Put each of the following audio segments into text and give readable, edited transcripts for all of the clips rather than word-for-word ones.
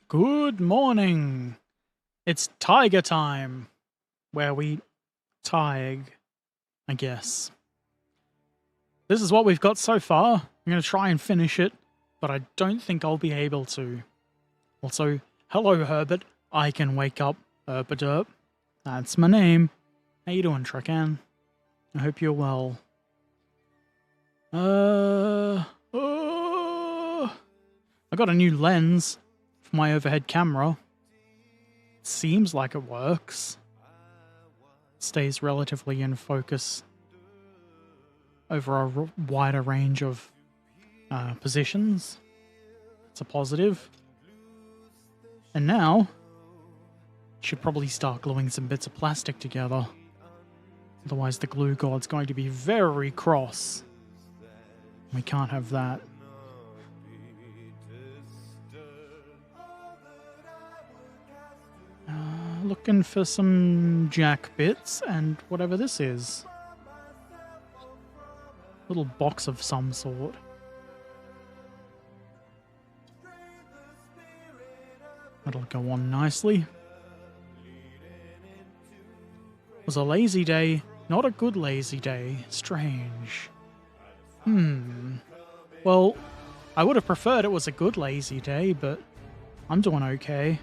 Good morning. It's Tiger time, where we tig, I guess. This is what we've got so far. I'm going to try and finish it, but I don't think I'll be able to. Also, hello Herbert. I can wake up. Erpaderp. That's my name. How you doing, Trekan? I hope you're well. I got a new lens for my overhead camera. It seems like it works. It stays relatively in focus over a wider range of positions. It's a positive. And now, should probably start gluing some bits of plastic together. Otherwise the glue god's going to be very cross. We can't have that. Looking for some jack bits and whatever this is. Little box of some sort. That'll go on nicely. It was a lazy day, not a good lazy day. Strange. Well, I would have preferred it was a good lazy day, but I'm doing okay.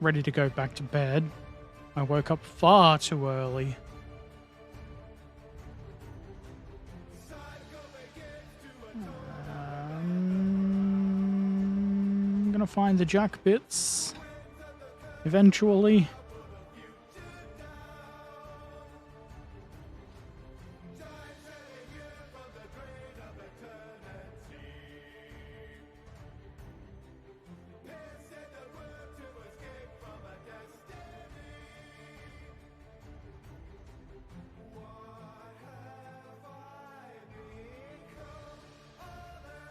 Ready to go back to bed. I woke up far too early. I'm gonna find the jack bits eventually.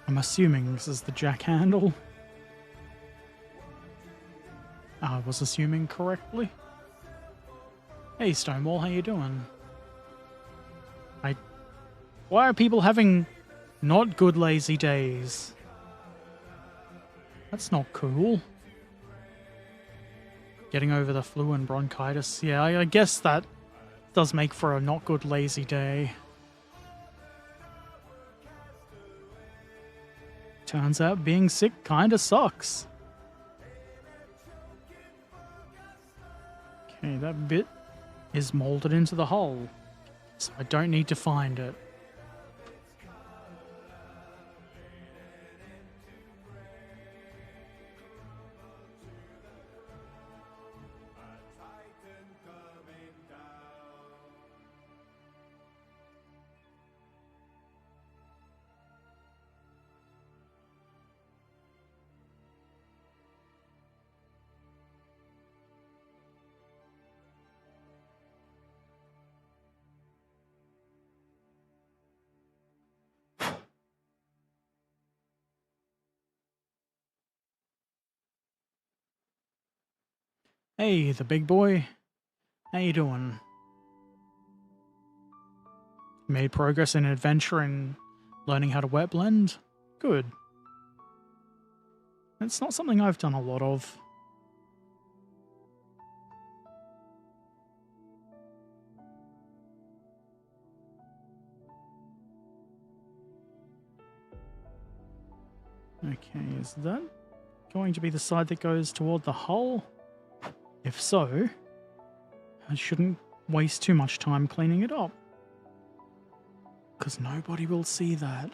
I'm assuming this is the jack handle. I was assuming correctly. Hey Stonewall, how you doing? Why are people having not good lazy days? That's not cool. Getting over the flu and bronchitis. Yeah, I guess that does make for a not good lazy day. Turns out being sick kinda sucks. Okay, that bit is molded into the hull, so I don't need to find it. Hey, the big boy. How you doing? Made progress in adventure and learning how to wet blend? Good. It's not something I've done a lot of. Okay, is that going to be the side that goes toward the hull? If so, I shouldn't waste too much time cleaning it up, because nobody will see that.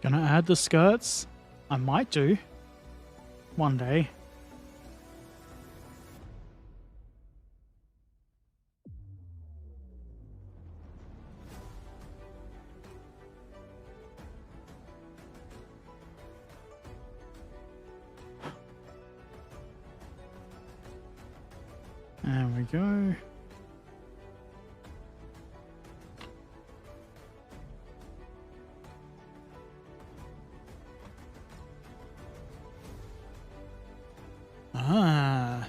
Gonna add the skirts? I might do. One day. go. Ah.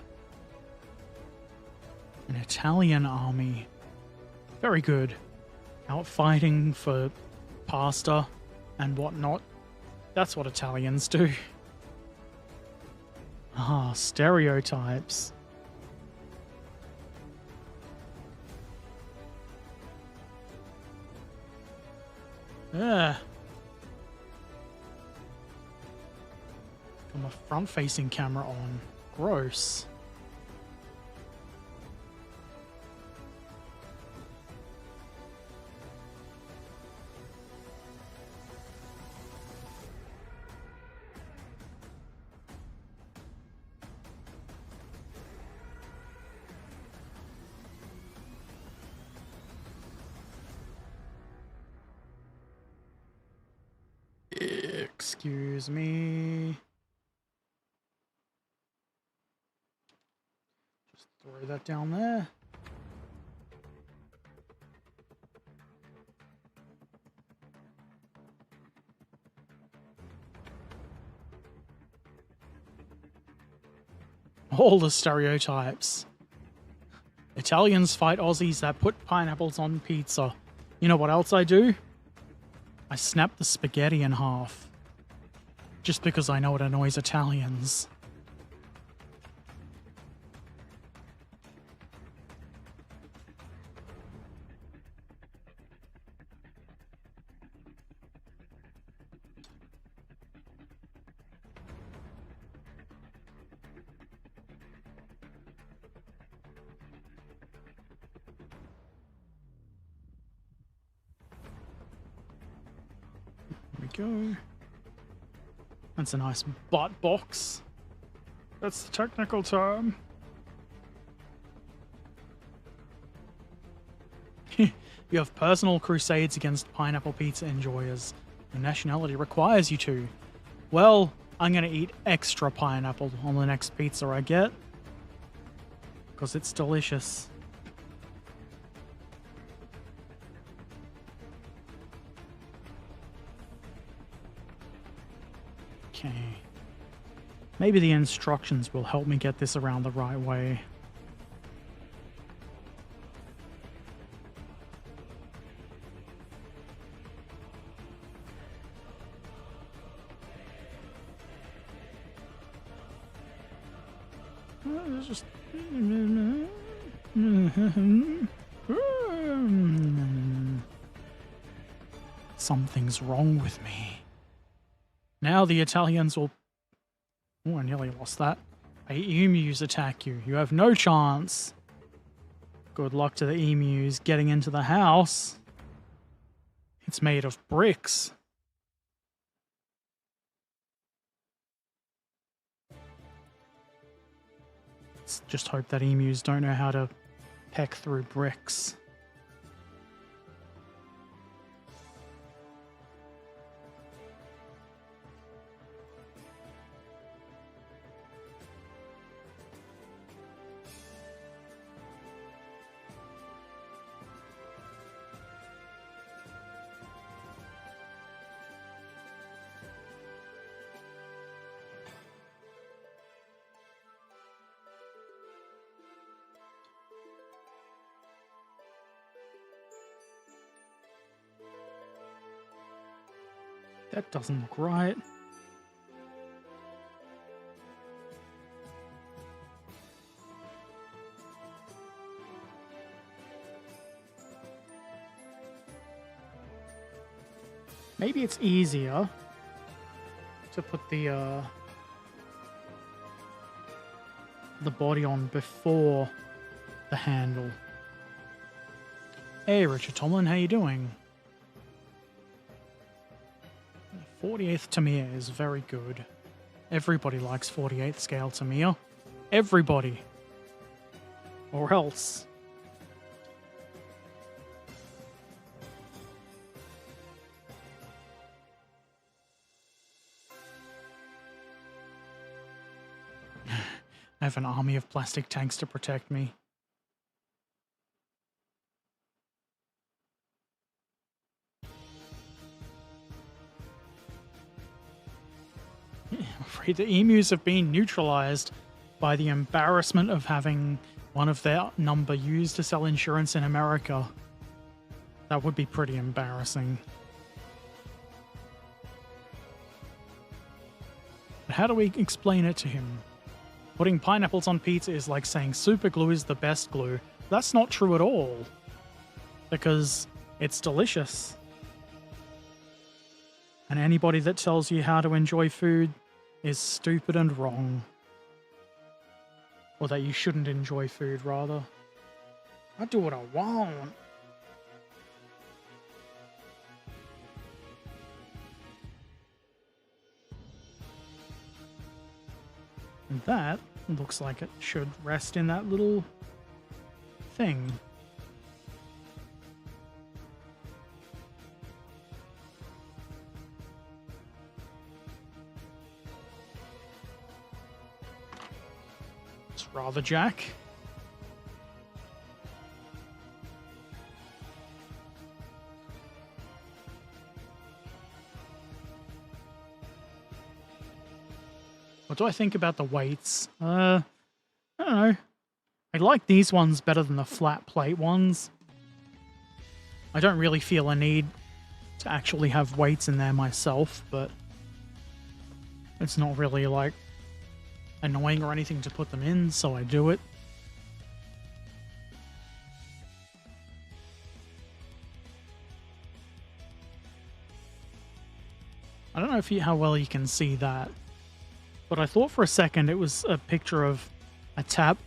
An Italian army. Very good. Out fighting for pasta and whatnot. That's what Italians do. Ah, stereotypes. Yeah. Got my front-facing camera on. Gross. Excuse me. Just throw that down there. All the stereotypes. Italians fight Aussies that put pineapples on pizza. You know what else I do? I snap the spaghetti in half. Just because I know it annoys Italians. There we go. That's a nice butt box. That's the technical term. You have personal crusades against pineapple pizza enjoyers. Your nationality requires you to. Well, I'm gonna eat extra pineapple on the next pizza I get. Because it's delicious. Okay. Maybe the instructions will help me get this around the right way. Just... Something's wrong with me. Now the Italians will... Oh, I nearly lost that. Emus attack you. You have no chance. Good luck to the emus getting into the house. It's made of bricks. Let's just hope that emus don't know how to peck through bricks. That doesn't look right. Maybe it's easier to put the body on before the handle. Hey, Richard Tomlin, how you doing? 48th Tamiya is very good. Everybody likes 48th scale Tamiya. Everybody. Or else. I have an army of plastic tanks to protect me. afraid the emus have been neutralized by the embarrassment of having one of their number used to sell insurance in America. That would be pretty embarrassing. But how do we explain it to him? Putting pineapples on pizza is like saying super glue is the best glue. That's not true at all. Because it's delicious. And anybody that tells you how to enjoy food is stupid and wrong. Or that you shouldn't enjoy food, rather. I do what I want. And that looks like it should rest in that little thing. It's rather Jack. What do I think about the weights? I don't know. I like these ones better than the flat plate ones. I don't really feel a need to actually have weights in there myself, but it's not really like annoying or anything to put them in, so I do it. I don't know how well you can see that, but I thought for a second it was a picture of a tap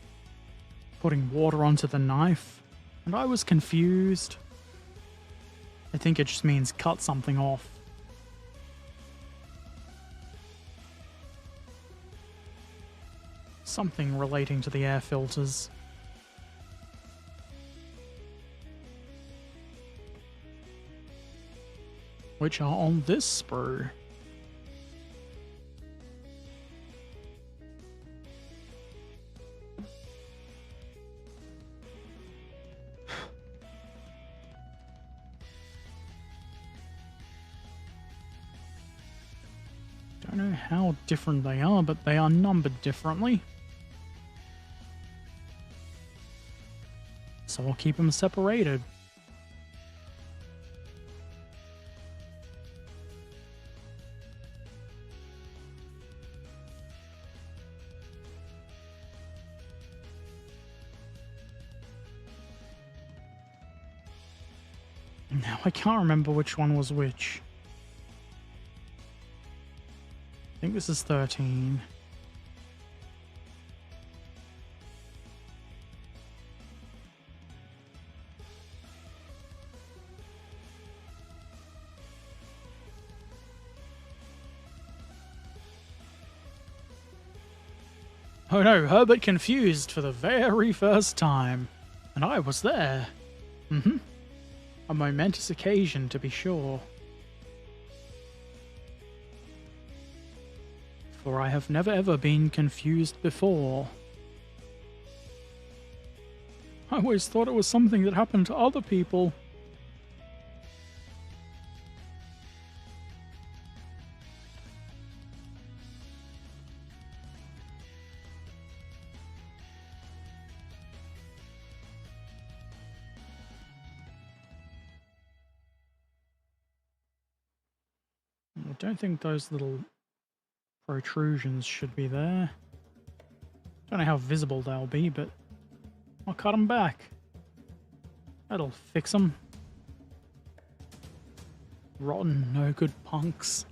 putting water onto the knife, and I was confused. I think it just means cut something off. Something relating to the air filters. Which are on this sprue. Don't know how different they are, but they are numbered differently. So I'll keep them separated. Now I can't remember which one was which. I think this is 13. Oh no, Herbert confused for the very first time. And I was there. A momentous occasion, to be sure. For I have never ever been confused before. I always thought it was something that happened to other people. I don't think those little protrusions should be there. Don't know how visible they'll be, but I'll cut them back. That'll fix them. Rotten, no good punks.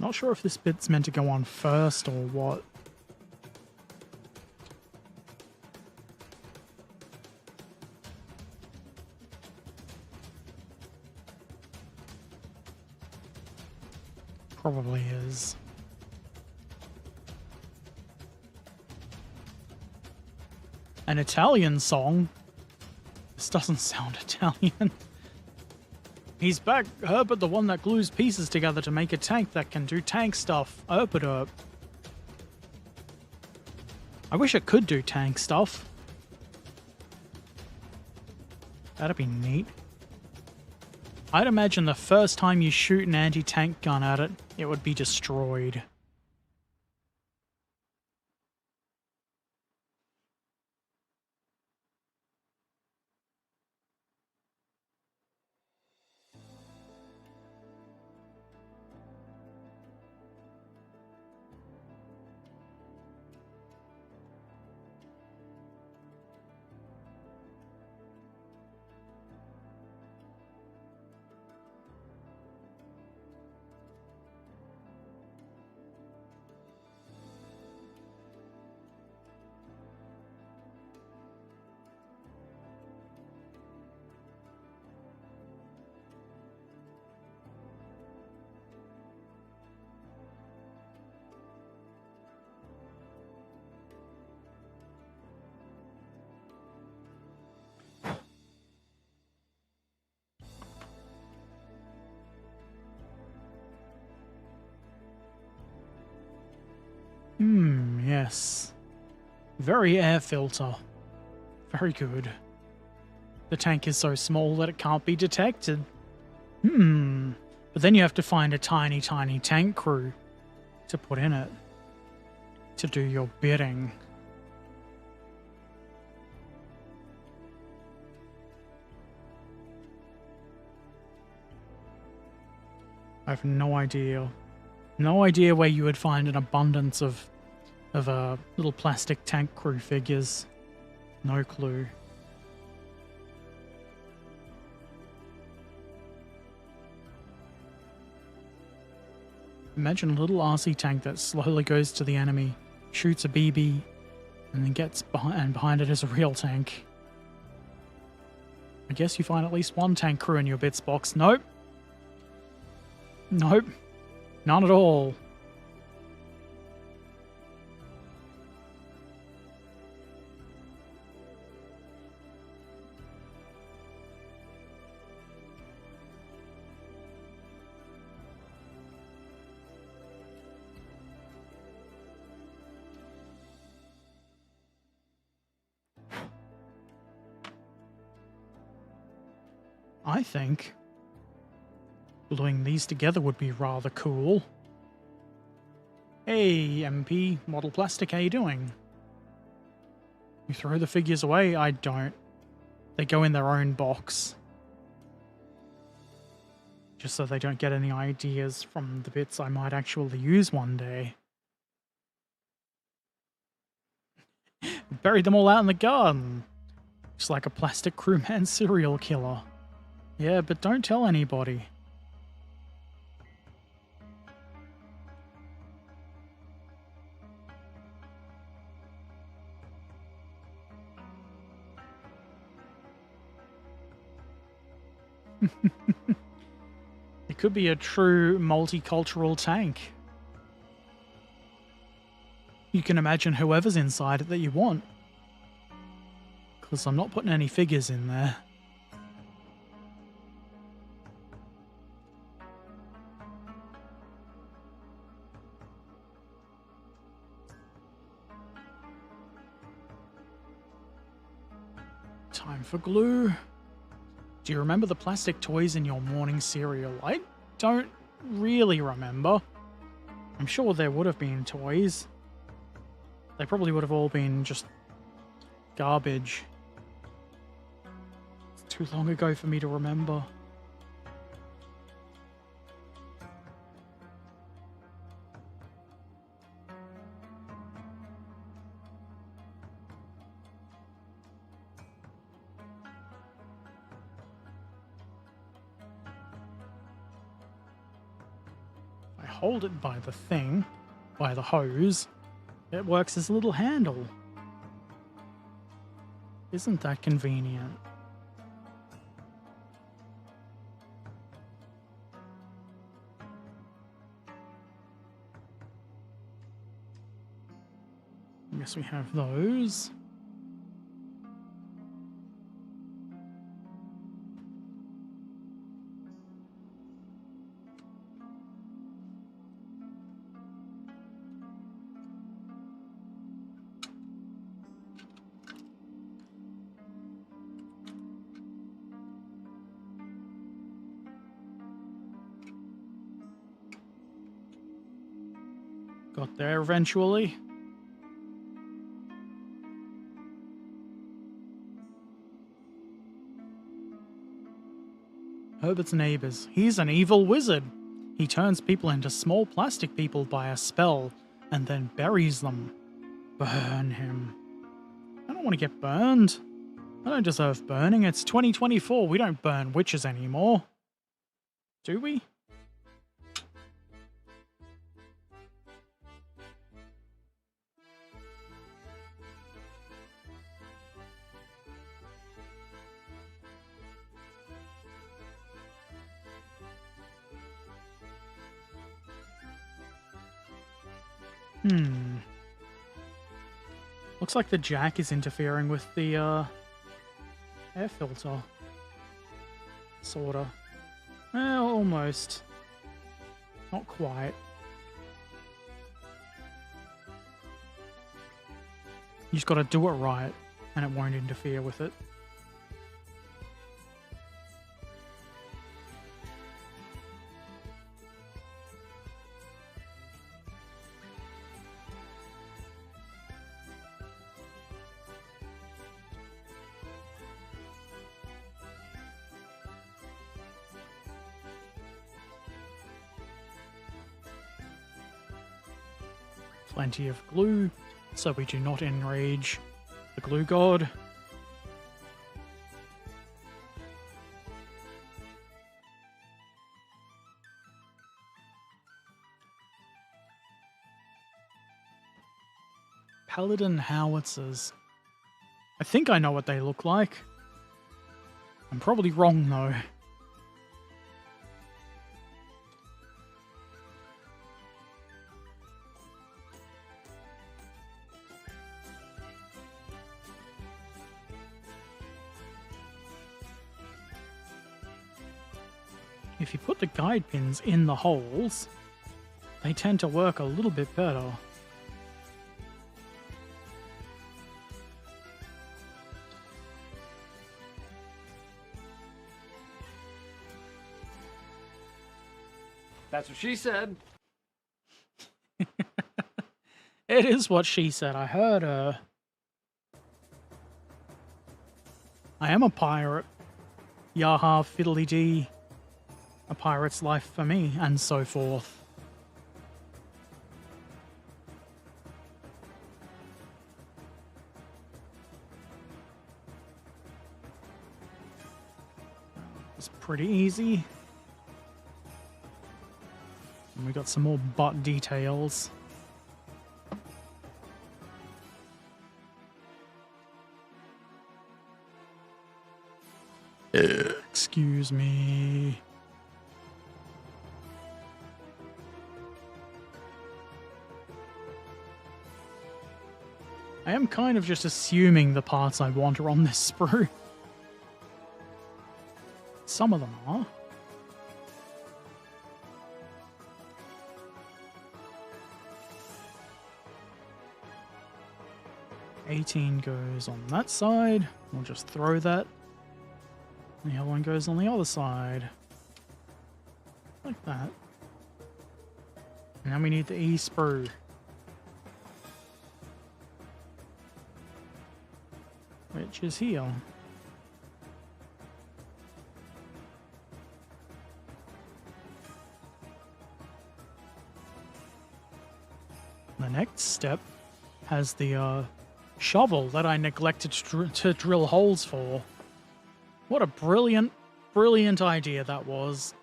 Not sure if this bit's meant to go on first or what. Probably is. An Italian song? This doesn't sound Italian. He's back, Herbert, the one that glues pieces together to make a tank that can do tank stuff. Erpaderp. I wish it could do tank stuff. That'd be neat. I'd imagine the first time you shoot an anti-tank gun at it, it would be destroyed. Yes. Very air filter. Very good. The tank is so small that it can't be detected. But then you have to find a tiny, tiny tank crew to put in it. To do your bidding. I have no idea. No idea where you would find an abundance of little plastic tank crew figures. No clue. Imagine a little RC tank that slowly goes to the enemy, shoots a BB, and then gets behind it is a real tank. I guess you find at least one tank crew in your bits box. Nope. Nope. None at all. I think gluing these together would be rather cool. Hey, MP, Model Plastic, how you doing? You throw the figures away? I don't. They go in their own box. Just so they don't get any ideas from the bits I might actually use one day. Buried them all out in the garden. Looks like a plastic crewman serial killer. Yeah, but don't tell anybody. It could be a true multicultural tank. You can imagine whoever's inside it that you want. Because I'm not putting any figures in there. Time for glue. Do you remember the plastic toys in your morning cereal? I don't really remember. I'm sure there would have been toys. They probably would have all been just garbage. It's too long ago for me to remember. hold it by the thing, by the hose, it works as a little handle. Isn't that convenient? I guess we have those. Got there eventually. Herbert's neighbors. He's an evil wizard. He turns people into small plastic people by a spell and then buries them. Burn him. I don't want to get burned. I don't deserve burning. It's 2024. We don't burn witches anymore. Do we? Looks like the jack is interfering with the air filter. Sorta. Well, almost. Not quite. You just gotta do it right, and it won't interfere with it. Plenty of glue, so we do not enrage the glue god. Paladin howitzers. I think I know what they look like. I'm probably wrong though. If you put the guide pins in the holes, they tend to work a little bit better. That's what she said. It is what she said. I heard her. I am a pirate. Yaha fiddly dee. A pirate's life for me, and so forth. It's pretty easy. And we got some more butt details. Excuse me. I am kind of just assuming the parts I want are on this sprue. Some of them are. $18 goes on that side. We'll just throw that. And the other one goes on the other side. Like that. And now we need the E sprue. Which is here. The next step has the shovel that I neglected to drill holes for. What a brilliant, brilliant idea that was.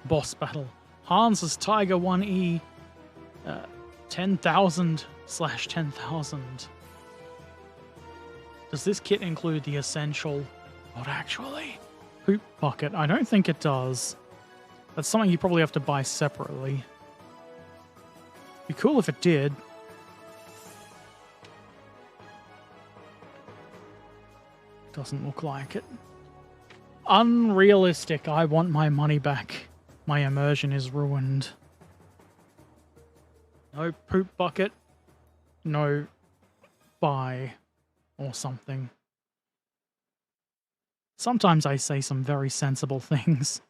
Boss battle. Hans's Tiger 1E 10,000/10,000. Does this kit include the essential? Not actually. Poop bucket. I don't think it does. That's something you probably have to buy separately. Be cool if it did. Doesn't look like it. Unrealistic. I want my money back. My immersion is ruined. No poop bucket. No buy or something. Sometimes I say some very sensible things.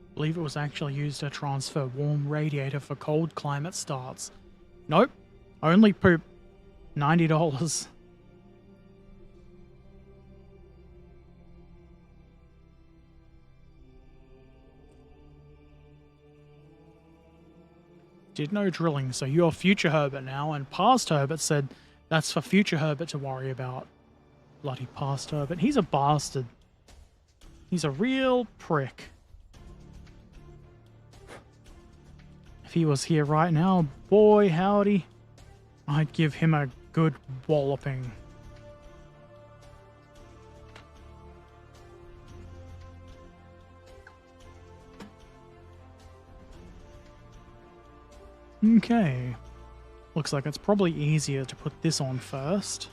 I believe it was actually used to transfer warm radiator for cold climate starts. Nope. Only poop. $90. Did no drilling, so you're future Herbert now, and past Herbert said that's for future Herbert to worry about. Bloody past Herbert. He's a bastard. He's a real prick. If he was here right now, boy howdy, I'd give him a good walloping. Okay. Looks like it's probably easier to put this on first.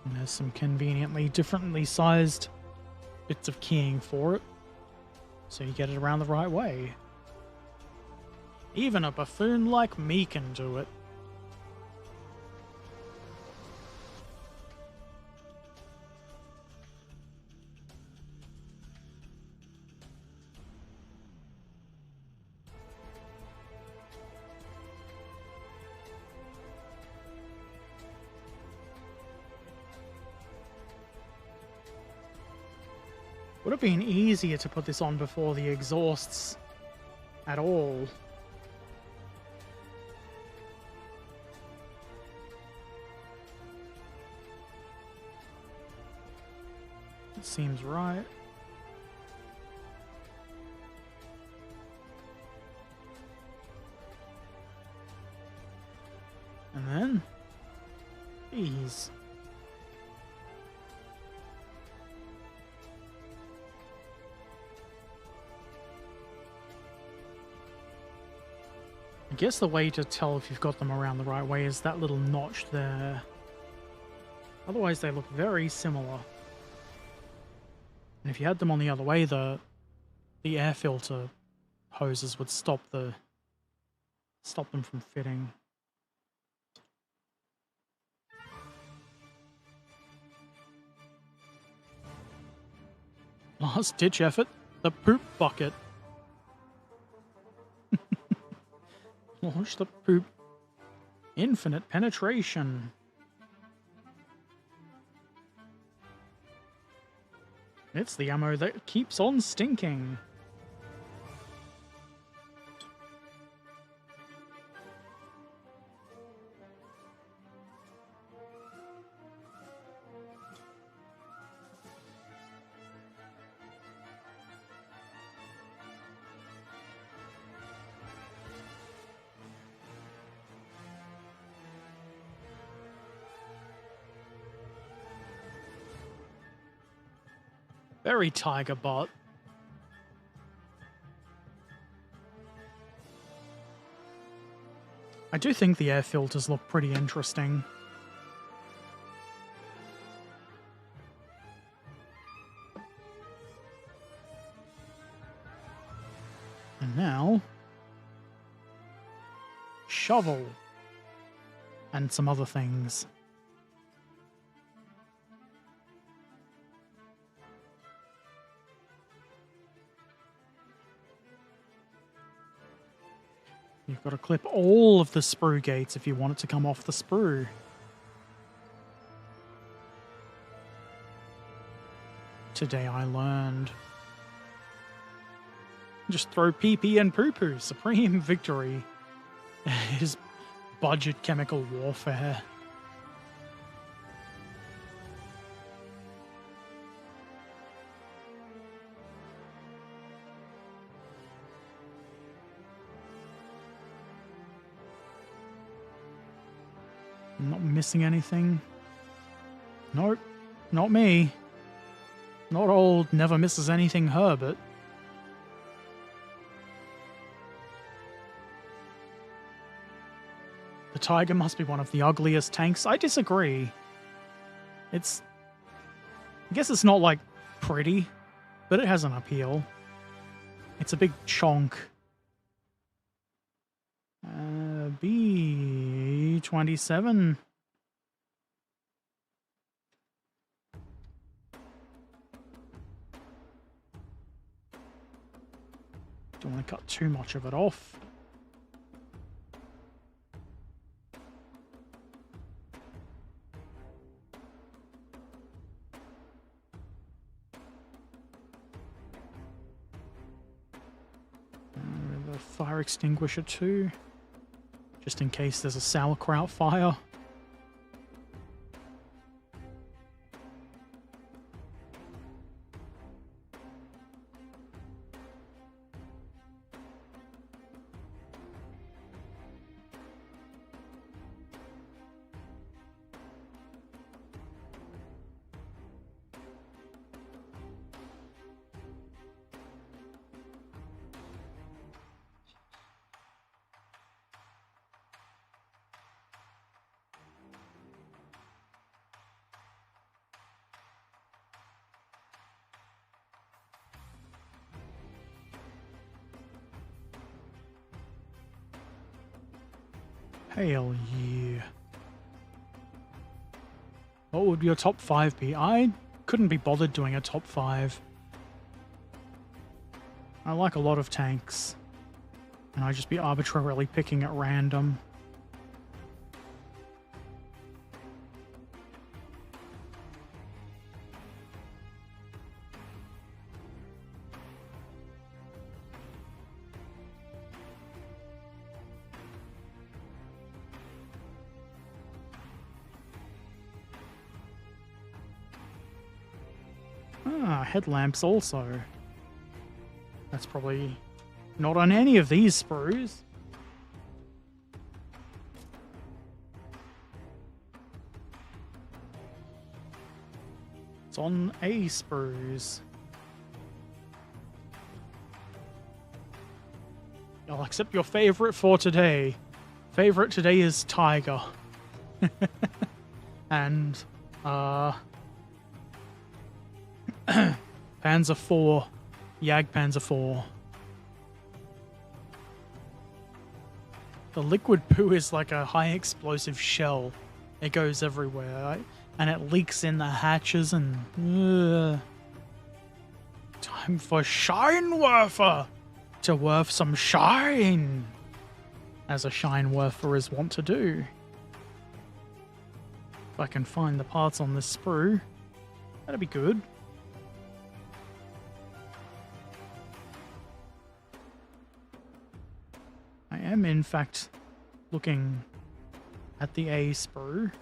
And there's some conveniently differently sized bits of keying for it, so you get it around the right way. Even a buffoon like me can do it. Would have been easier to put this on before the exhausts at all. It seems right. And then these. I guess the way to tell if you've got them around the right way is that little notch there. Otherwise they look very similar. And if you had them on the other way, the air filter hoses would stop them from fitting. Last ditch effort, the poop bucket. Launch the poop. Infinite penetration. It's the ammo that keeps on stinking. Very Tiger bot. I do think the air filters look pretty interesting. And now, shovel and some other things. You've got to clip all of the sprue gates if you want it to come off the sprue. Today I learned. Just throw pee-pee and poo-poo. Supreme victory. It is budget chemical warfare. I'm not missing anything. Nope, not me. Not old, never misses anything Herbert. The Tiger must be one of the ugliest tanks. I disagree. I guess it's not, like, pretty, but it has an appeal. It's a big chonk. B27. Don't want to cut too much of it off. The fire extinguisher too, just in case there's a sauerkraut fire. Hell yeah. What would your top 5 be? I couldn't be bothered doing a top 5. I like a lot of tanks. And I'd just be arbitrarily picking at random. Headlamps also. That's probably not on any of these sprues. It's on A sprues. I'll accept your favorite for today. Favorite today is Tiger. And, Panzer IV. Panzer IV. The liquid poo is like a high explosive shell. It goes everywhere, and it leaks in the hatches and... Time for Shinewerfer to werf some shine, as a Shinewerfer is wont to do. If I can find the parts on this sprue, that'd be good. I am, in fact, looking at the A sprue.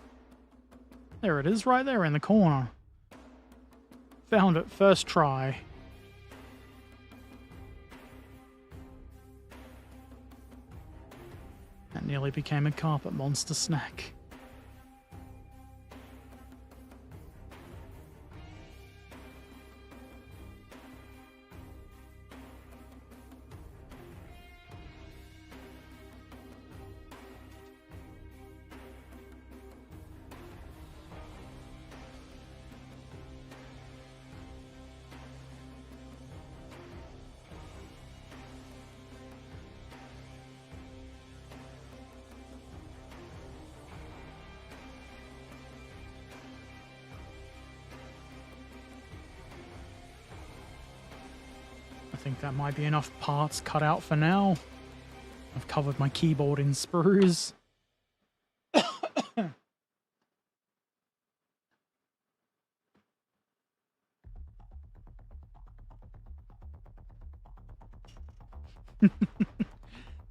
There it is, right there in the corner. Found it first try. That nearly became a carpet monster snack. think that might be enough parts cut out for now. I've covered my keyboard in sprues.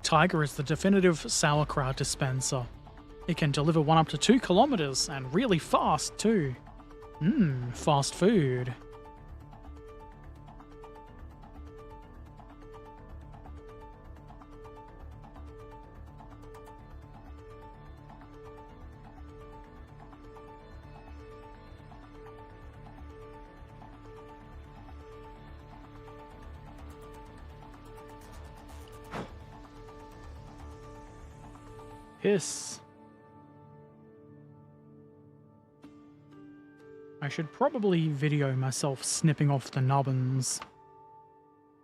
Tiger is the definitive sauerkraut dispenser. It can deliver 1 up to 2 kilometers and really fast too. Fast food. Piss. I should probably video myself snipping off the nubbins.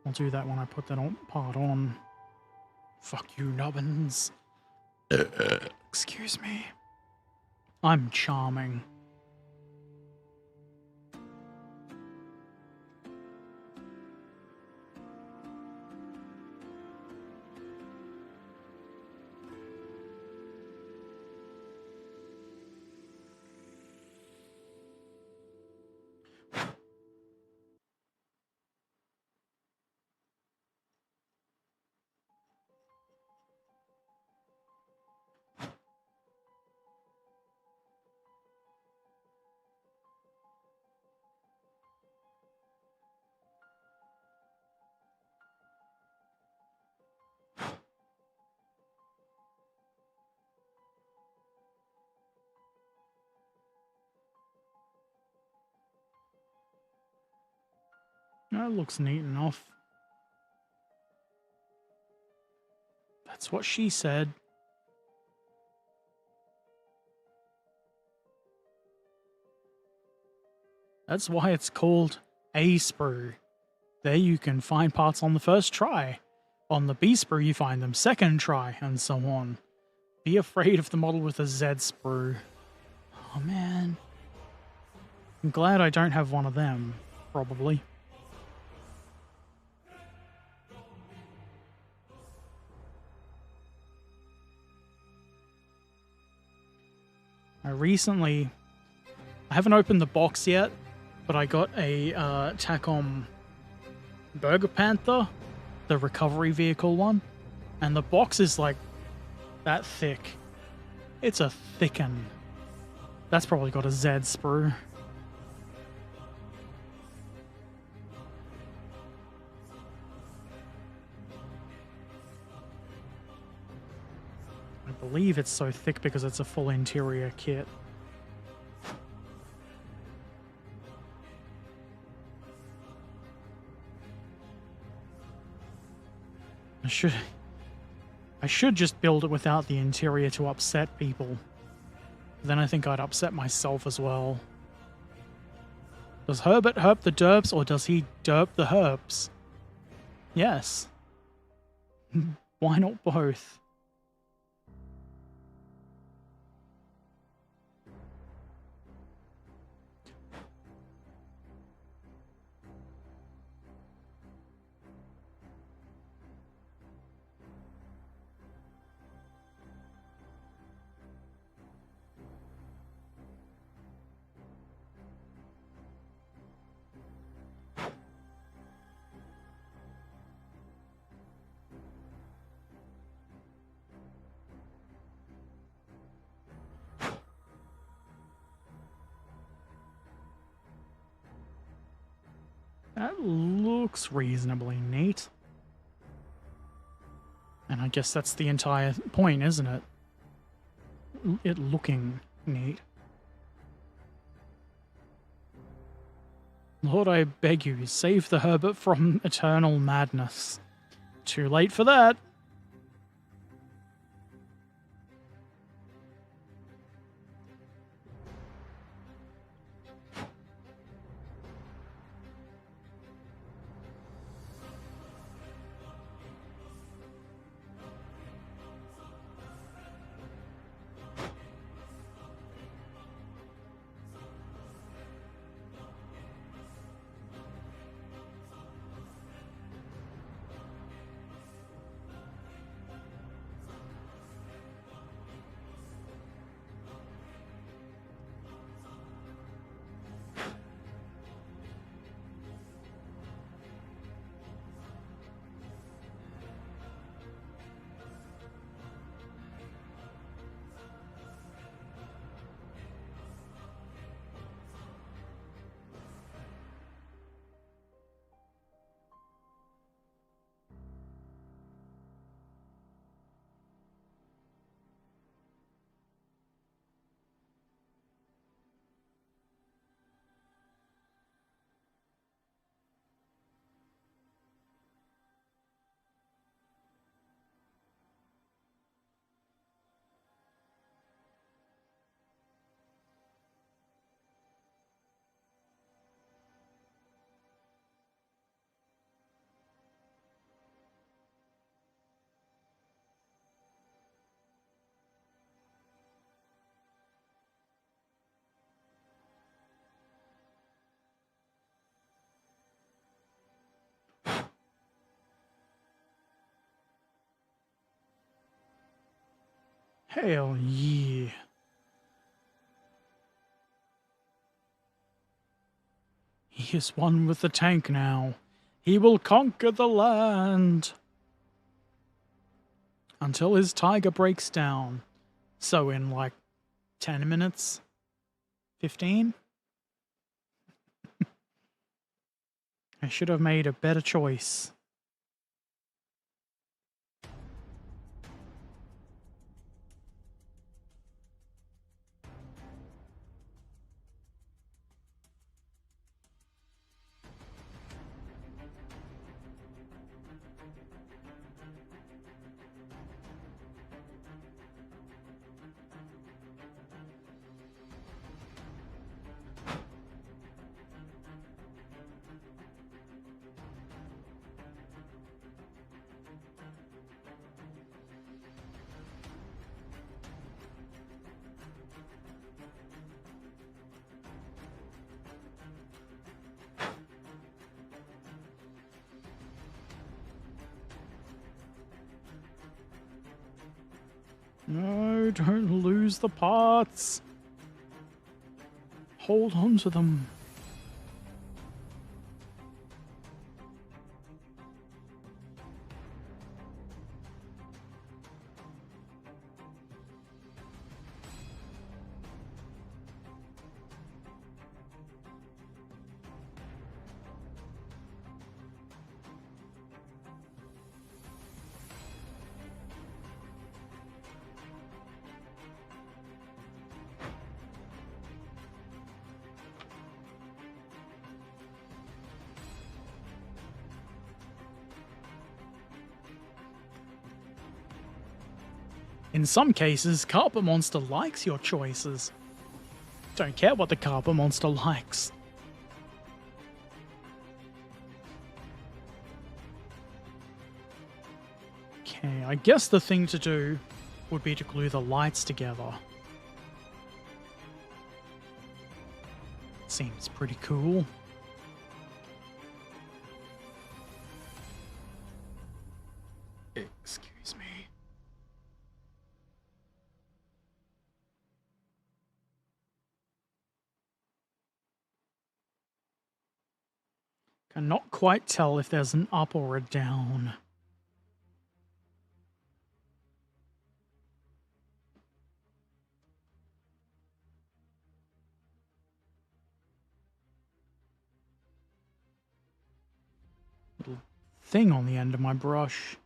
I'll do that when I put that part on. Fuck you, nubbins. Excuse me. I'm charming. That looks neat enough. That's what she said. That's why it's called A sprue. There you can find parts on the first try. On the B sprue you find them second try, and so on. Be afraid of the model with a Z sprue. Oh man. I'm glad I don't have one of them, probably. I haven't opened the box yet, but I got a Tacom Burger Panther, the recovery vehicle one, and the box is like that thick. It's a thicken. That's probably got a Z sprue. I believe it's so thick because it's a full interior kit. I should just build it without the interior to upset people. Then I think I'd upset myself as well. Does Herbert herp the derps, or does he derp the herps? Yes. Why not both? That looks reasonably neat. And I guess that's the entire point, isn't it? It looking neat. Lord, I beg you, save the Herbert from eternal madness. Too late for that. Hell yeah. He is one with the tank now. He will conquer the land. Until his tiger breaks down. So in like 10 minutes? 15? I should have made a better choice. No, don't lose the parts. Hold on to them. In some cases, Carpet Monster likes your choices. Don't care what the Carpet Monster likes. Okay, I guess the thing to do would be to glue the lights together. Seems pretty cool. Excuse me. Cannot quite tell if there's an up or a down. Little thing on the end of my brush.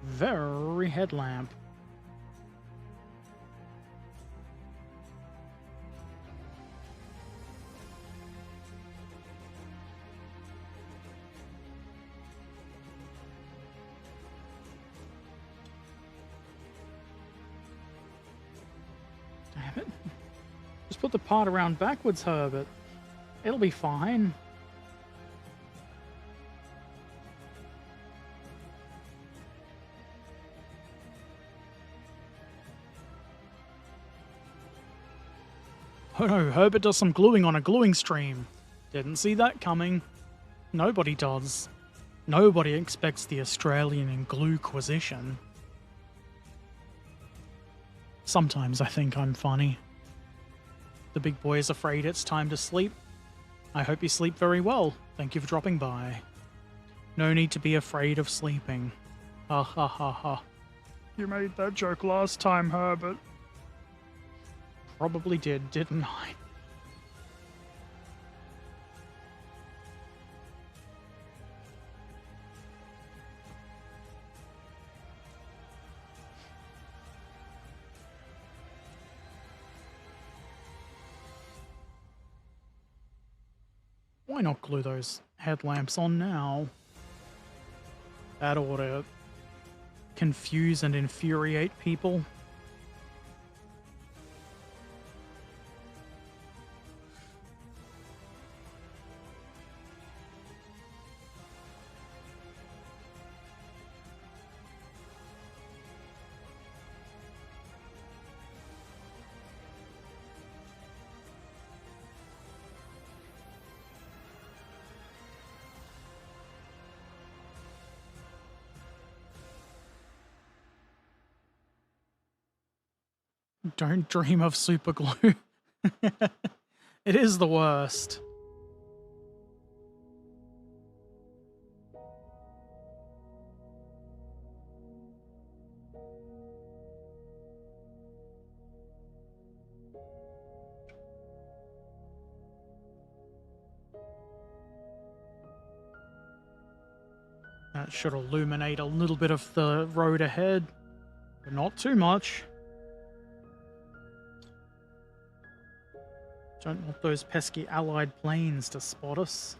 Very headlamp. Damn it. Just put the part around backwards, Herbert. It'll be fine. Oh no, Herbert does some gluing on a gluing stream. Didn't see that coming. Nobody does. Nobody expects the Australian in gluequisition. Sometimes I think I'm funny. The big boy is afraid it's time to sleep. I hope you sleep very well. Thank you for dropping by. No need to be afraid of sleeping. Ha ha ha ha. You made that joke last time, Herbert. Probably did, didn't I? Why not glue those headlamps on now? That ought to confuse and infuriate people. Don't dream of super glue. It is the worst. That should illuminate a little bit of the road ahead, but not too much. Don't want those pesky Allied planes to spot us.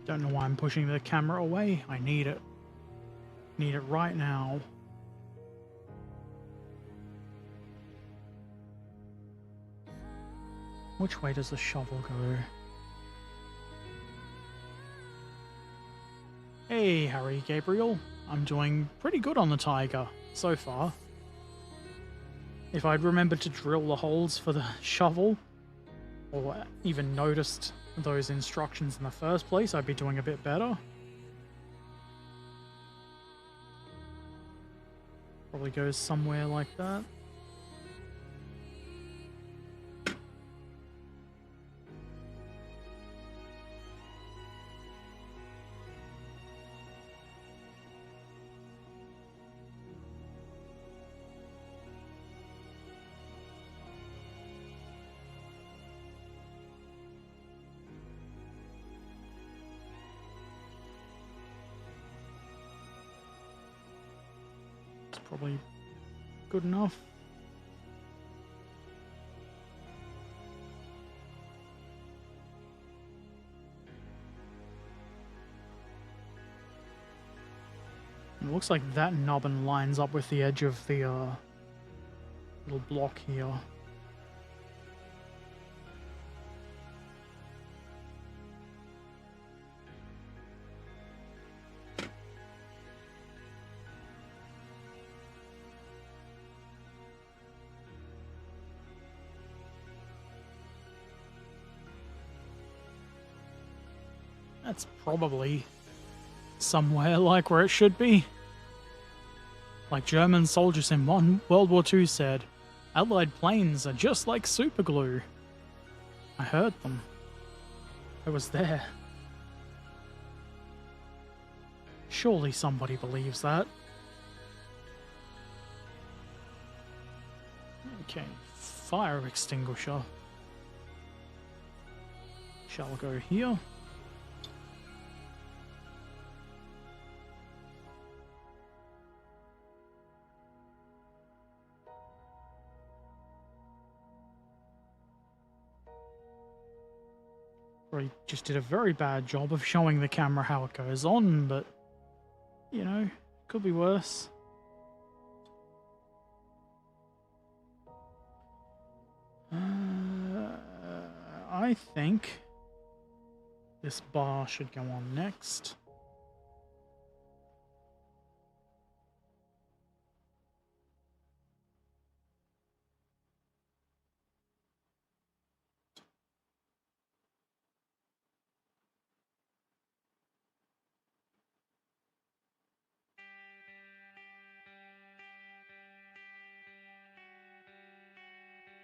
Don't know why I'm pushing the camera away. I need it. Need it right now. Which way does the shovel go? Hey, Harry Gabriel. I'm doing pretty good on the Tiger so far. If I'd remembered to drill the holes for the shovel, or even noticed those instructions in the first place, I'd be doing a bit better. Probably goes somewhere like that. Probably good enough. It looks like that nubbin lines up with the edge of the little block here. That's probably somewhere like where it should be. Like German soldiers in World War II said, Allied planes are just like superglue. I heard them. I was there. Surely somebody believes that. Okay, fire extinguisher. Shall go here. Probably just did a very bad job of showing the camera how it goes on, but, you know, could be worse. I think this bar should go on next.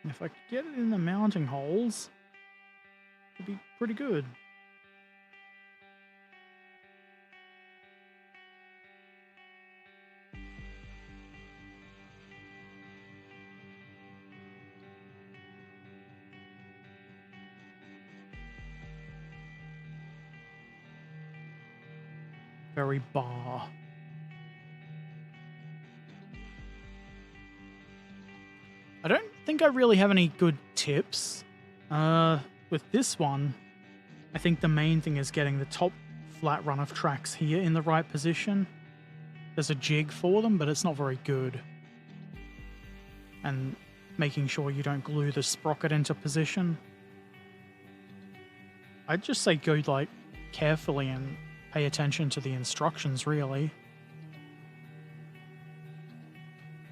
If I could get it in the mounting holes, it'd be pretty good. Very bar. I don't think I really have any good tips. With this one, I think the main thing is getting the top flat run of tracks here in the right position. There's a jig for them, but it's not very good. And making sure you don't glue the sprocket into position. I'd just say go like carefully and pay attention to the instructions, really.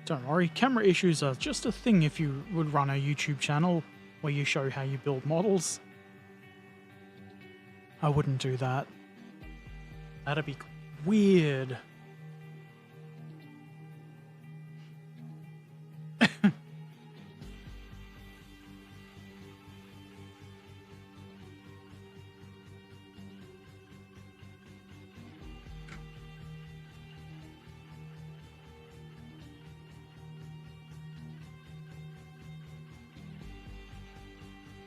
Don't worry, camera issues are just a thing if you would run a YouTube channel where you show how you build models. I wouldn't do that. That'd be weird.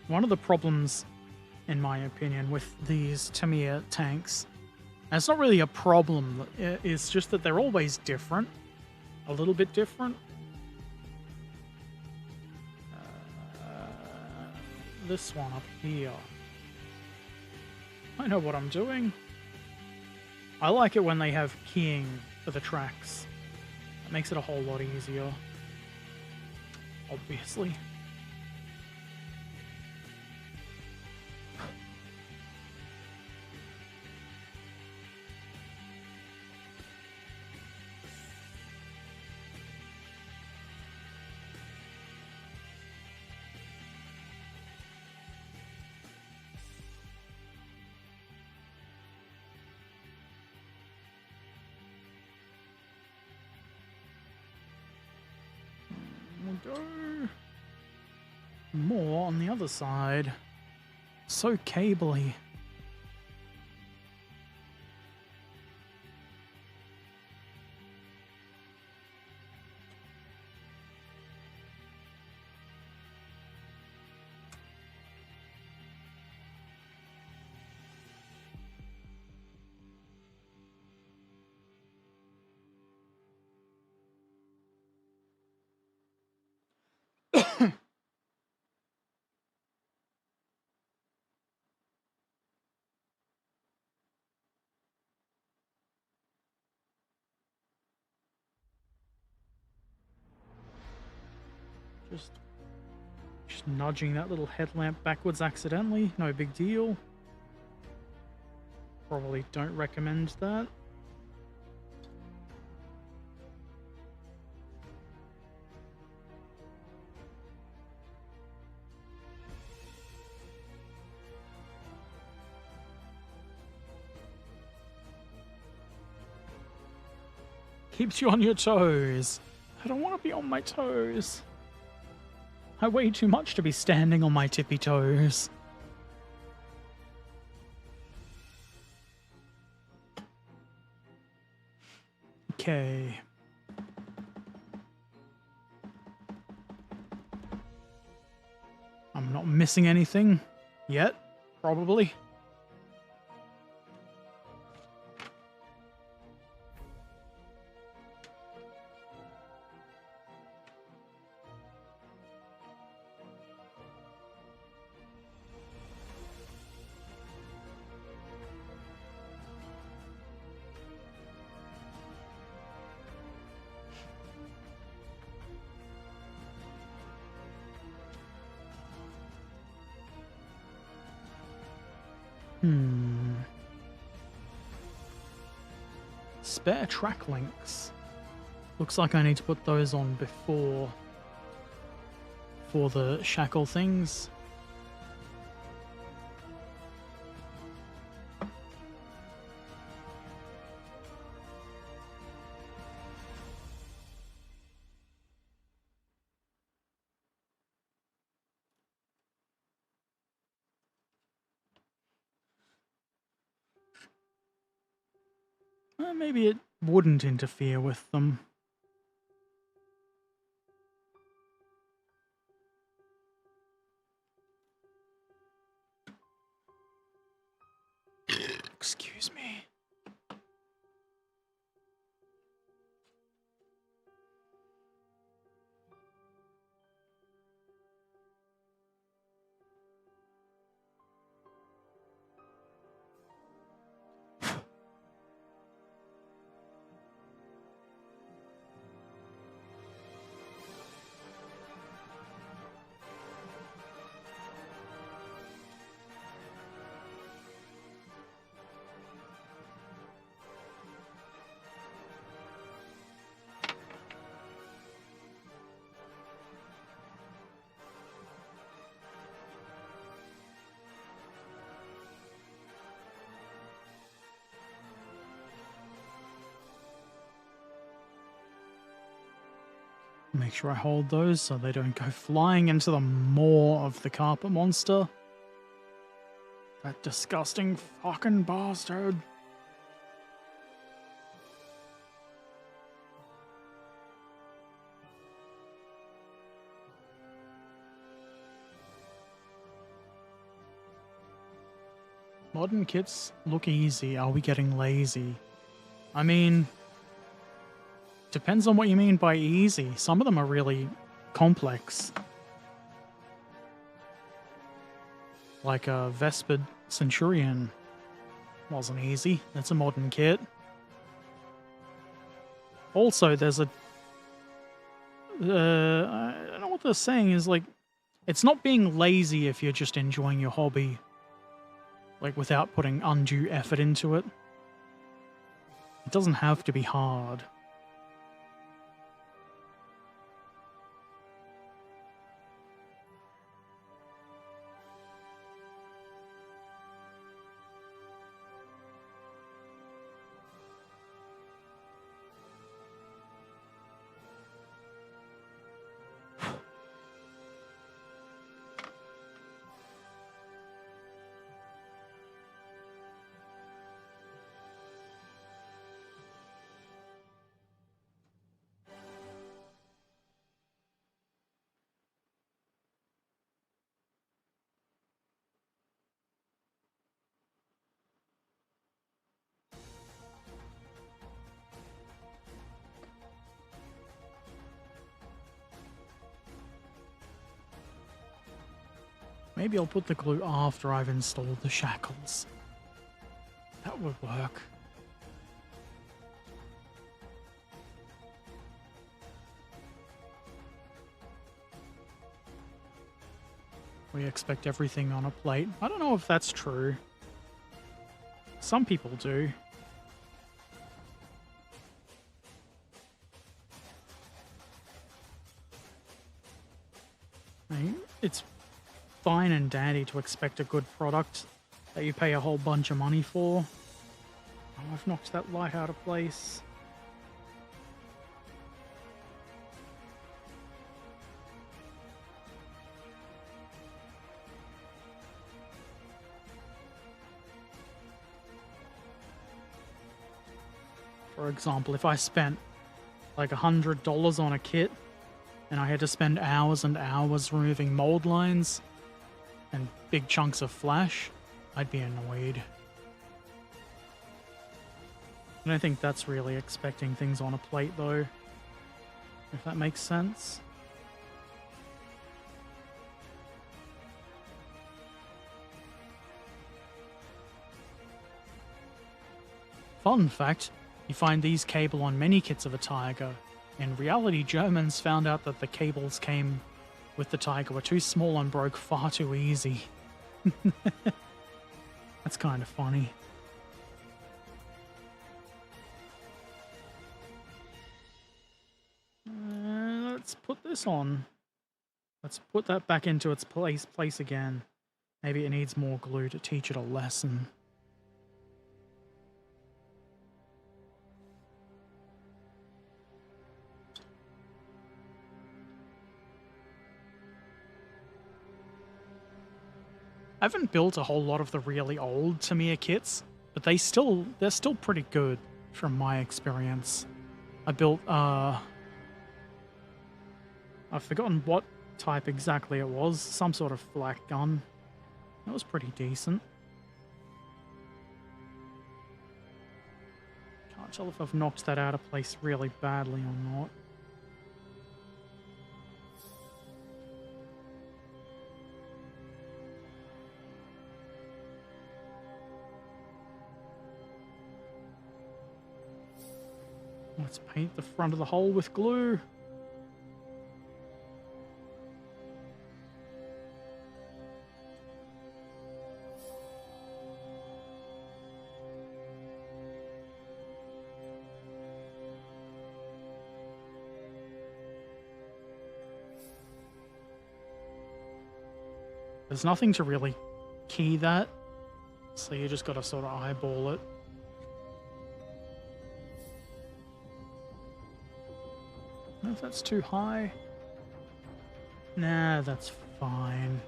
One of the problems, in my opinion, with these Tamiya tanks, and it's not really a problem, it's just that they're always different. A little bit different. This one up here. I know what I'm doing. I like it when they have keying for the tracks. It makes it a whole lot easier. Obviously. Go. More on the other side. So cabley. Just nudging that little headlamp backwards accidentally, no big deal. Probably don't recommend that. Keeps you on your toes. I don't want to be on my toes. I weigh too much to be standing on my tippy toes. Okay. I'm not missing anything yet, probably. Spare track links. Looks like I need to put those on before for the shackle things. Maybe it wouldn't interfere with them. Excuse me. Make sure I hold those so they don't go flying into the maw of the carpet monster. That disgusting fucking bastard. Modern kits look easy. Are we getting lazy? I mean, depends on what you mean by easy. Some of them are really complex. Like a Vespered Centurion wasn't easy. That's a modern kit. Also, there's a... I don't know what they're saying is like, it's not being lazy if you're just enjoying your hobby. Like, without putting undue effort into it. It doesn't have to be hard. Maybe I'll put the glue after I've installed the shackles. That would work. We expect everything on a plate. I don't know if that's true. Some people do. I mean, it's fine and dandy to expect a good product that you pay a whole bunch of money for. Oh, I've knocked that light out of place. For example, if I spent like $100 on a kit and I had to spend hours and hours removing mold lines and big chunks of flash, I'd be annoyed. I don't think that's really expecting things on a plate though, if that makes sense. Fun fact, you find these cable on many kits of a Tiger. In reality, Germans found out that the cables came with the Tiger were too small and broke far too easy. That's kind of funny. Let's put this on. Let's put that back into its place again. Maybe it needs more glue to teach it a lesson. I haven't built a whole lot of the really old Tamiya kits, but they're still pretty good from my experience. I built I've forgotten what type exactly it was, some sort of flak gun. That was pretty decent. Can't tell if I've knocked that out of place really badly or not. Let's paint the front of the hole with glue. There's nothing to really key that, so you just gotta sort of eyeball it. know if that's too high. Nah, that's fine.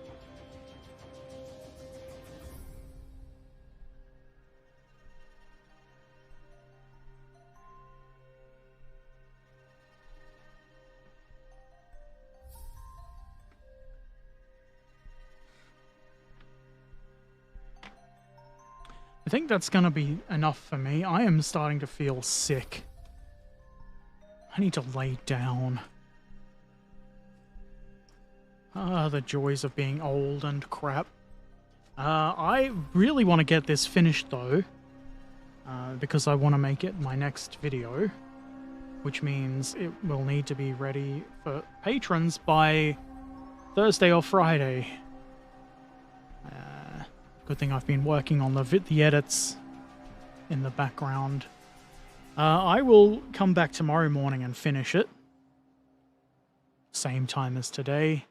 I think that's going to be enough for me. I am starting to feel sick. I need to lay down. Ah, the joys of being old and crap. I really want to get this finished though, because I want to make it my next video, which means it will need to be ready for patrons by Thursday or Friday. Good thing I've been working on the edits in the background. I will come back tomorrow morning and finish it. Same time as today.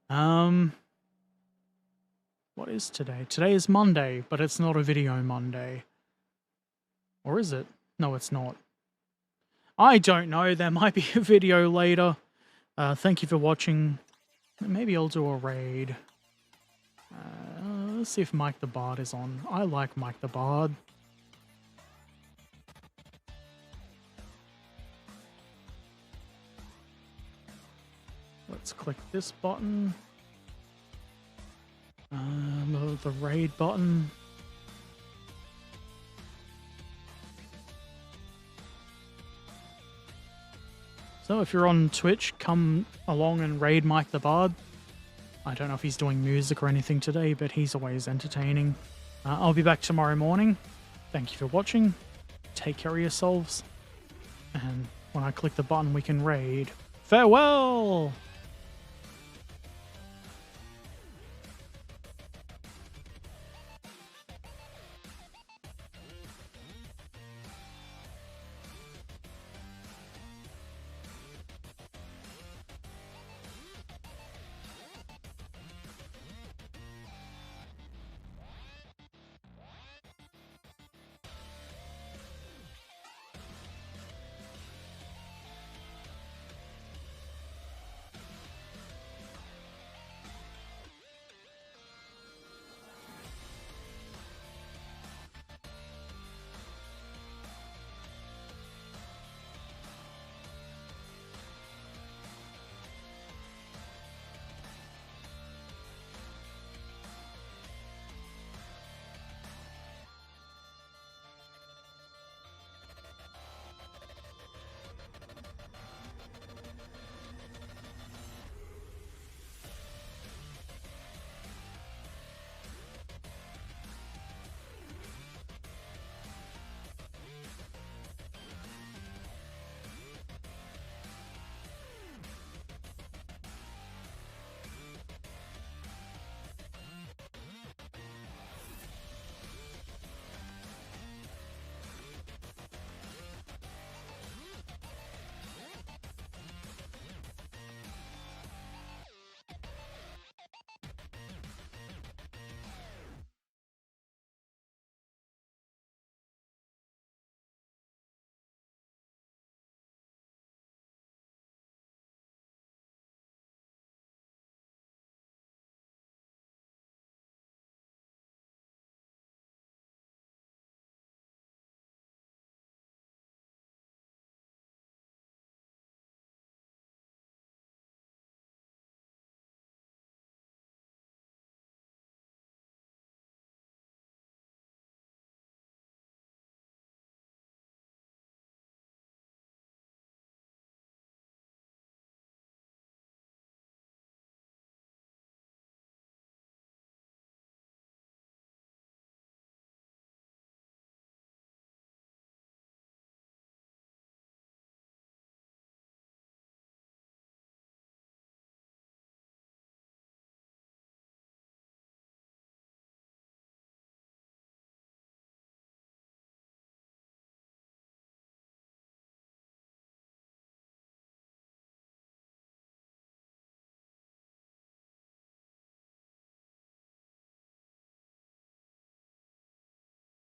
What is today? Today is Monday, but it's not a video Monday. Or is it? No, it's not. I don't know. There might be a video later. Thank you for watching. Maybe I'll do a raid. Let's see if Mike the Bard is on. I like Mike the Bard. Let's click this button. The raid button. So if you're on Twitch, come along and raid Mike the Bard. I don't know if he's doing music or anything today, but he's always entertaining. I'll be back tomorrow morning. Thank you for watching. Take care of yourselves. And when I click the button, we can raid. Farewell!